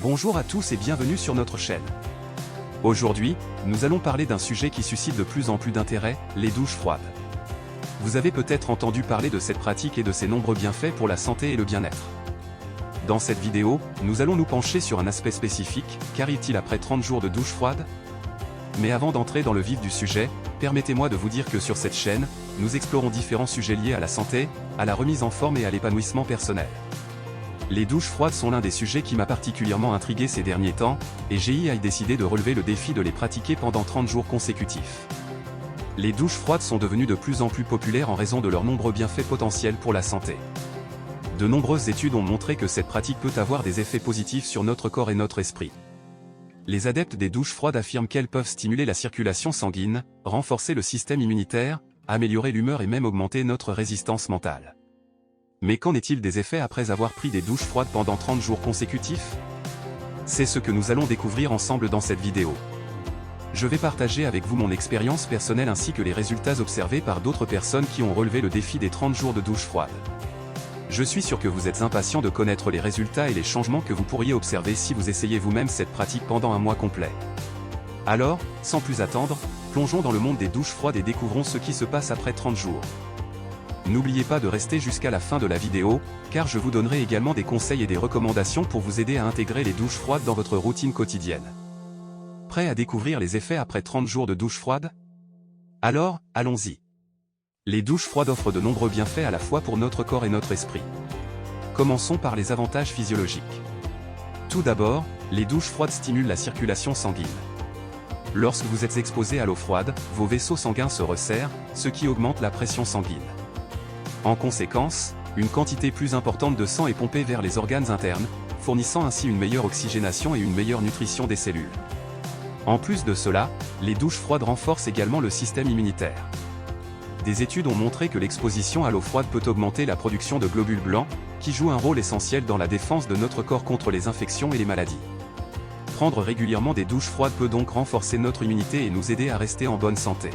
Bonjour à tous et bienvenue sur notre chaîne. Aujourd'hui, nous allons parler d'un sujet qui suscite de plus en plus d'intérêt, les douches froides. Vous avez peut-être entendu parler de cette pratique et de ses nombreux bienfaits pour la santé et le bien-être. Dans cette vidéo, nous allons nous pencher sur un aspect spécifique, qu'arrive-t-il après 30 jours de douche froide? Mais avant d'entrer dans le vif du sujet, permettez-moi de vous dire que sur cette chaîne, nous explorons différents sujets liés à la santé, à la remise en forme et à l'épanouissement personnel. Les douches froides sont l'un des sujets qui m'a particulièrement intrigué ces derniers temps, et j'ai décidé de relever le défi de les pratiquer pendant 30 jours consécutifs. Les douches froides sont devenues de plus en plus populaires en raison de leurs nombreux bienfaits potentiels pour la santé. De nombreuses études ont montré que cette pratique peut avoir des effets positifs sur notre corps et notre esprit. Les adeptes des douches froides affirment qu'elles peuvent stimuler la circulation sanguine, renforcer le système immunitaire, améliorer l'humeur et même augmenter notre résistance mentale. Mais qu'en est-il des effets après avoir pris des douches froides pendant 30 jours consécutifs? C'est ce que nous allons découvrir ensemble dans cette vidéo. Je vais partager avec vous mon expérience personnelle ainsi que les résultats observés par d'autres personnes qui ont relevé le défi des 30 jours de douche froide. Je suis sûr que vous êtes impatient de connaître les résultats et les changements que vous pourriez observer si vous essayez vous-même cette pratique pendant un mois complet. Alors, sans plus attendre, plongeons dans le monde des douches froides et découvrons ce qui se passe après 30 jours. N'oubliez pas de rester jusqu'à la fin de la vidéo, car je vous donnerai également des conseils et des recommandations pour vous aider à intégrer les douches froides dans votre routine quotidienne. Prêt à découvrir les effets après 30 jours de douche froide? Alors, allons-y. Les douches froides offrent de nombreux bienfaits à la fois pour notre corps et notre esprit. Commençons par les avantages physiologiques. Tout d'abord, les douches froides stimulent la circulation sanguine. Lorsque vous êtes exposé à l'eau froide, vos vaisseaux sanguins se resserrent, ce qui augmente la pression sanguine. En conséquence, une quantité plus importante de sang est pompée vers les organes internes, fournissant ainsi une meilleure oxygénation et une meilleure nutrition des cellules. En plus de cela, les douches froides renforcent également le système immunitaire. Des études ont montré que l'exposition à l'eau froide peut augmenter la production de globules blancs, qui jouent un rôle essentiel dans la défense de notre corps contre les infections et les maladies. Prendre régulièrement des douches froides peut donc renforcer notre immunité et nous aider à rester en bonne santé.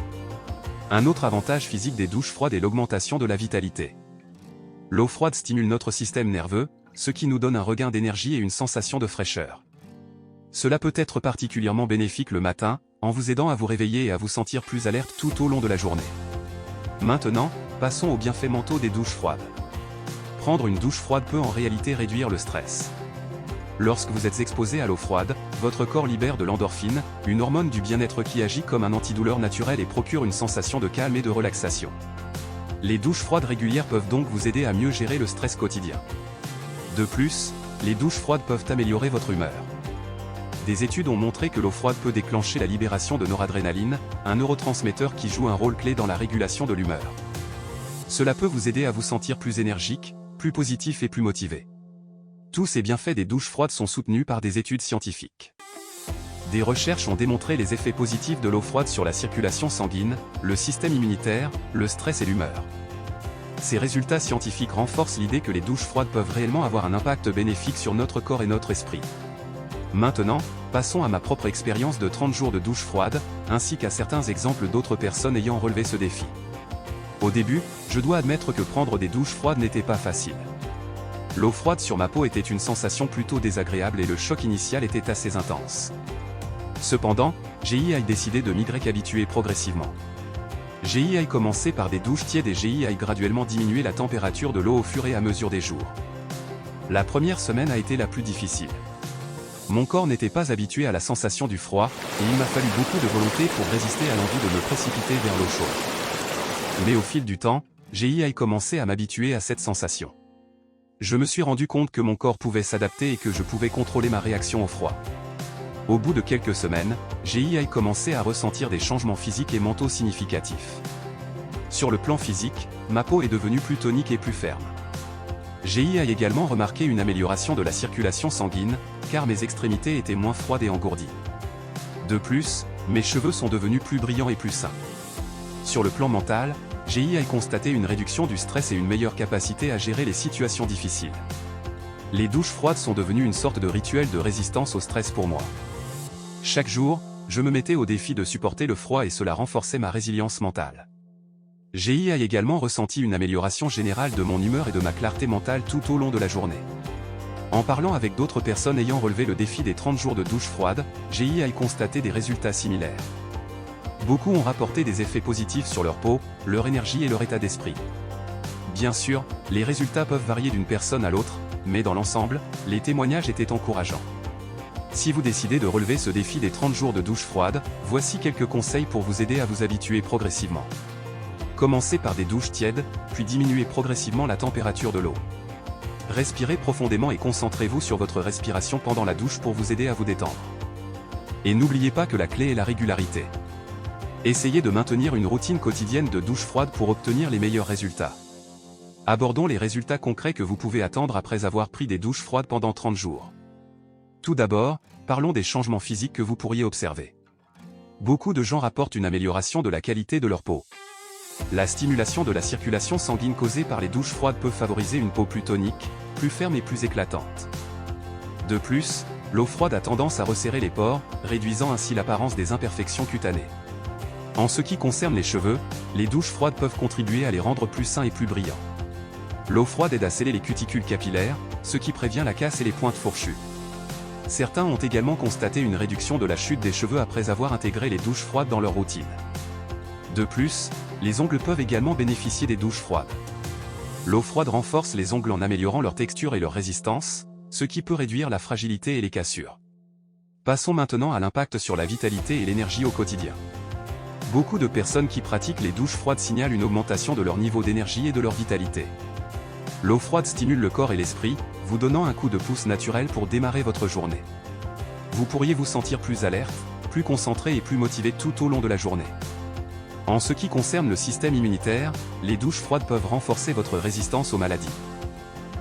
Un autre avantage physique des douches froides est l'augmentation de la vitalité. L'eau froide stimule notre système nerveux, ce qui nous donne un regain d'énergie et une sensation de fraîcheur. Cela peut être particulièrement bénéfique le matin, en vous aidant à vous réveiller et à vous sentir plus alerte tout au long de la journée. Maintenant, passons aux bienfaits mentaux des douches froides. Prendre une douche froide peut en réalité réduire le stress. Lorsque vous êtes exposé à l'eau froide, votre corps libère de l'endorphine, une hormone du bien-être qui agit comme un antidouleur naturel et procure une sensation de calme et de relaxation. Les douches froides régulières peuvent donc vous aider à mieux gérer le stress quotidien. De plus, les douches froides peuvent améliorer votre humeur. Des études ont montré que l'eau froide peut déclencher la libération de noradrénaline, un neurotransmetteur qui joue un rôle clé dans la régulation de l'humeur. Cela peut vous aider à vous sentir plus énergique, plus positif et plus motivé. Tous ces bienfaits des douches froides sont soutenus par des études scientifiques. Des recherches ont démontré les effets positifs de l'eau froide sur la circulation sanguine, le système immunitaire, le stress et l'humeur. Ces résultats scientifiques renforcent l'idée que les douches froides peuvent réellement avoir un impact bénéfique sur notre corps et notre esprit. Maintenant, passons à ma propre expérience de 30 jours de douche froide, ainsi qu'à certains exemples d'autres personnes ayant relevé ce défi. Au début, je dois admettre que prendre des douches froides n'était pas facile. L'eau froide sur ma peau était une sensation plutôt désagréable et le choc initial était assez intense. Cependant, j'ai décidé de m'y habituer progressivement. J'ai commencé par des douches tièdes et j'ai graduellement diminué la température de l'eau au fur et à mesure des jours. La première semaine a été la plus difficile. Mon corps n'était pas habitué à la sensation du froid, et il m'a fallu beaucoup de volonté pour résister à l'envie de me précipiter vers l'eau chaude. Mais au fil du temps, j'ai commencé à m'habituer à cette sensation. Je me suis rendu compte que mon corps pouvait s'adapter et que je pouvais contrôler ma réaction au froid. Au bout de quelques semaines, j'ai commencé à ressentir des changements physiques et mentaux significatifs. Sur le plan physique, ma peau est devenue plus tonique et plus ferme. J'ai également remarqué une amélioration de la circulation sanguine, car mes extrémités étaient moins froides et engourdies. De plus, mes cheveux sont devenus plus brillants et plus sains. Sur le plan mental, j'ai constaté une réduction du stress et une meilleure capacité à gérer les situations difficiles. Les douches froides sont devenues une sorte de rituel de résistance au stress pour moi. Chaque jour, je me mettais au défi de supporter le froid et cela renforçait ma résilience mentale. J'ai également ressenti une amélioration générale de mon humeur et de ma clarté mentale tout au long de la journée. En parlant avec d'autres personnes ayant relevé le défi des 30 jours de douche froide, j'ai y constaté des résultats similaires. Beaucoup ont rapporté des effets positifs sur leur peau, leur énergie et leur état d'esprit. Bien sûr, les résultats peuvent varier d'une personne à l'autre, mais dans l'ensemble, les témoignages étaient encourageants. Si vous décidez de relever ce défi des 30 jours de douche froide, voici quelques conseils pour vous aider à vous habituer progressivement. Commencez par des douches tièdes, puis diminuez progressivement la température de l'eau. Respirez profondément et concentrez-vous sur votre respiration pendant la douche pour vous aider à vous détendre. Et n'oubliez pas que la clé est la régularité. Essayez de maintenir une routine quotidienne de douche froide pour obtenir les meilleurs résultats. Abordons les résultats concrets que vous pouvez attendre après avoir pris des douches froides pendant 30 jours. Tout d'abord, parlons des changements physiques que vous pourriez observer. Beaucoup de gens rapportent une amélioration de la qualité de leur peau. La stimulation de la circulation sanguine causée par les douches froides peut favoriser une peau plus tonique, plus ferme et plus éclatante. De plus, l'eau froide a tendance à resserrer les pores, réduisant ainsi l'apparence des imperfections cutanées. En ce qui concerne les cheveux, les douches froides peuvent contribuer à les rendre plus sains et plus brillants. L'eau froide aide à sceller les cuticules capillaires, ce qui prévient la casse et les pointes fourchues. Certains ont également constaté une réduction de la chute des cheveux après avoir intégré les douches froides dans leur routine. De plus, les ongles peuvent également bénéficier des douches froides. L'eau froide renforce les ongles en améliorant leur texture et leur résistance, ce qui peut réduire la fragilité et les cassures. Passons maintenant à l'impact sur la vitalité et l'énergie au quotidien. Beaucoup de personnes qui pratiquent les douches froides signalent une augmentation de leur niveau d'énergie et de leur vitalité. L'eau froide stimule le corps et l'esprit, vous donnant un coup de pouce naturel pour démarrer votre journée. Vous pourriez vous sentir plus alerte, plus concentré et plus motivé tout au long de la journée. En ce qui concerne le système immunitaire, les douches froides peuvent renforcer votre résistance aux maladies.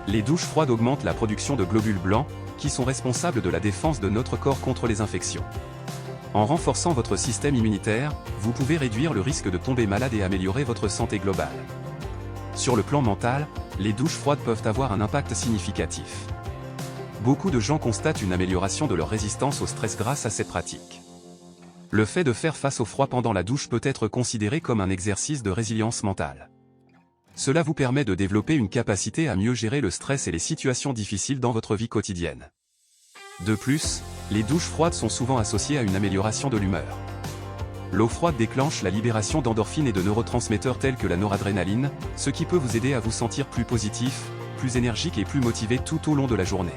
Les douches froides augmentent la production de globules blancs, qui sont responsables de la défense de notre corps contre les infections. En renforçant votre système immunitaire, vous pouvez réduire le risque de tomber malade et améliorer votre santé globale. Sur le plan mental, les douches froides peuvent avoir un impact significatif. Beaucoup de gens constatent une amélioration de leur résistance au stress grâce à cette pratique. Le fait de faire face au froid pendant la douche peut être considéré comme un exercice de résilience mentale. Cela vous permet de développer une capacité à mieux gérer le stress et les situations difficiles dans votre vie quotidienne. De plus, les douches froides sont souvent associées à une amélioration de l'humeur. L'eau froide déclenche la libération d'endorphines et de neurotransmetteurs tels que la noradrénaline, ce qui peut vous aider à vous sentir plus positif, plus énergique et plus motivé tout au long de la journée.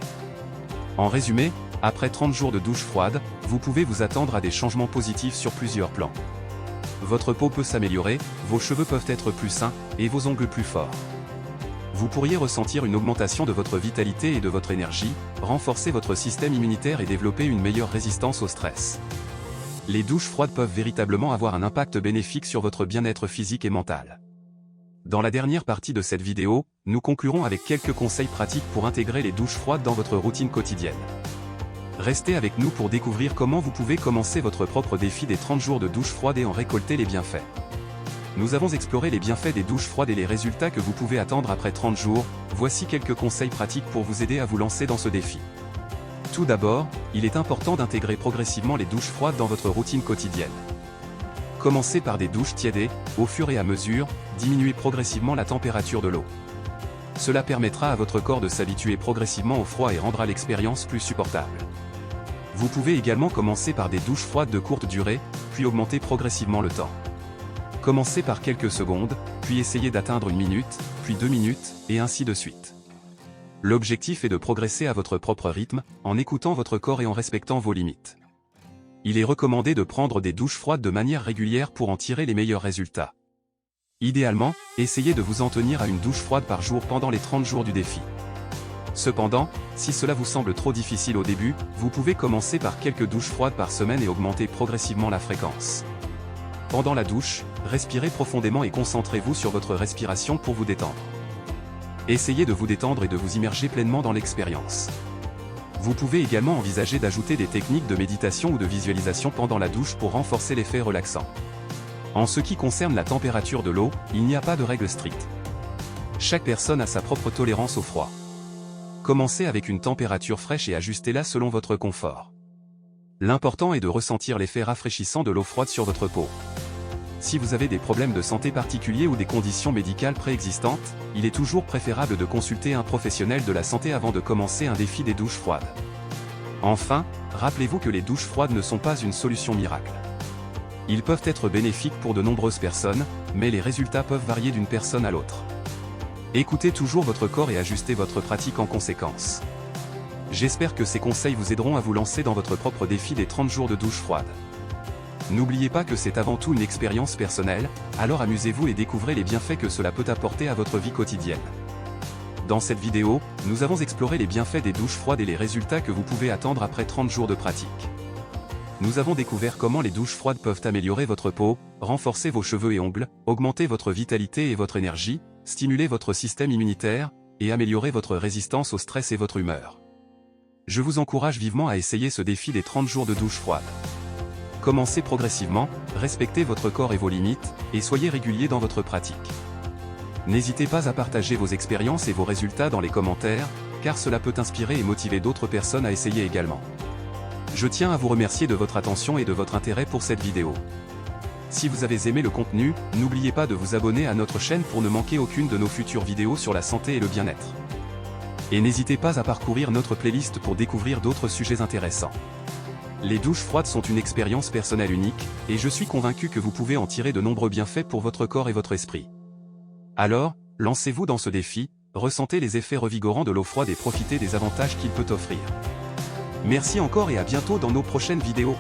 En résumé, après 30 jours de douche froide, vous pouvez vous attendre à des changements positifs sur plusieurs plans. Votre peau peut s'améliorer, vos cheveux peuvent être plus sains, et vos ongles plus forts. Vous pourriez ressentir une augmentation de votre vitalité et de votre énergie, renforcer votre système immunitaire et développer une meilleure résistance au stress. Les douches froides peuvent véritablement avoir un impact bénéfique sur votre bien-être physique et mental. Dans la dernière partie de cette vidéo, nous conclurons avec quelques conseils pratiques pour intégrer les douches froides dans votre routine quotidienne. Restez avec nous pour découvrir comment vous pouvez commencer votre propre défi des 30 jours de douche froide et en récolter les bienfaits. Nous avons exploré les bienfaits des douches froides et les résultats que vous pouvez attendre après 30 jours, voici quelques conseils pratiques pour vous aider à vous lancer dans ce défi. Tout d'abord, il est important d'intégrer progressivement les douches froides dans votre routine quotidienne. Commencez par des douches tièdes, au fur et à mesure, diminuez progressivement la température de l'eau. Cela permettra à votre corps de s'habituer progressivement au froid et rendra l'expérience plus supportable. Vous pouvez également commencer par des douches froides de courte durée, puis augmenter progressivement le temps. Commencez par quelques secondes, puis essayez d'atteindre 1 minute, puis 2 minutes, et ainsi de suite. L'objectif est de progresser à votre propre rythme, en écoutant votre corps et en respectant vos limites. Il est recommandé de prendre des douches froides de manière régulière pour en tirer les meilleurs résultats. Idéalement, essayez de vous en tenir à une douche froide par jour pendant les 30 jours du défi. Cependant, si cela vous semble trop difficile au début, vous pouvez commencer par quelques douches froides par semaine et augmenter progressivement la fréquence. Pendant la douche, respirez profondément et concentrez-vous sur votre respiration pour vous détendre. Essayez de vous détendre et de vous immerger pleinement dans l'expérience. Vous pouvez également envisager d'ajouter des techniques de méditation ou de visualisation pendant la douche pour renforcer l'effet relaxant. En ce qui concerne la température de l'eau, il n'y a pas de règle stricte. Chaque personne a sa propre tolérance au froid. Commencez avec une température fraîche et ajustez-la selon votre confort. L'important est de ressentir l'effet rafraîchissant de l'eau froide sur votre peau. si vous avez des problèmes de santé particuliers ou des conditions médicales préexistantes, il est toujours préférable de consulter un professionnel de la santé avant de commencer un défi des douches froides. Enfin, rappelez-vous que les douches froides ne sont pas une solution miracle. Ils peuvent être bénéfiques pour de nombreuses personnes, mais les résultats peuvent varier d'une personne à l'autre. Écoutez toujours votre corps et ajustez votre pratique en conséquence. J'espère que ces conseils vous aideront à vous lancer dans votre propre défi des 30 jours de douche froide. N'oubliez pas que c'est avant tout une expérience personnelle, alors amusez-vous et découvrez les bienfaits que cela peut apporter à votre vie quotidienne. Dans cette vidéo, nous avons exploré les bienfaits des douches froides et les résultats que vous pouvez attendre après 30 jours de pratique. Nous avons découvert comment les douches froides peuvent améliorer votre peau, renforcer vos cheveux et ongles, augmenter votre vitalité et votre énergie, stimuler votre système immunitaire, et améliorer votre résistance au stress et votre humeur. Je vous encourage vivement à essayer ce défi des 30 jours de douche froide. Commencez progressivement, respectez votre corps et vos limites, et soyez régulier dans votre pratique. N'hésitez pas à partager vos expériences et vos résultats dans les commentaires, car cela peut inspirer et motiver d'autres personnes à essayer également. Je tiens à vous remercier de votre attention et de votre intérêt pour cette vidéo. Si vous avez aimé le contenu, n'oubliez pas de vous abonner à notre chaîne pour ne manquer aucune de nos futures vidéos sur la santé et le bien-être. Et n'hésitez pas à parcourir notre playlist pour découvrir d'autres sujets intéressants. Les douches froides sont une expérience personnelle unique, et je suis convaincu que vous pouvez en tirer de nombreux bienfaits pour votre corps et votre esprit. Alors, lancez-vous dans ce défi, ressentez les effets revigorants de l'eau froide et profitez des avantages qu'il peut offrir. Merci encore et à bientôt dans nos prochaines vidéos.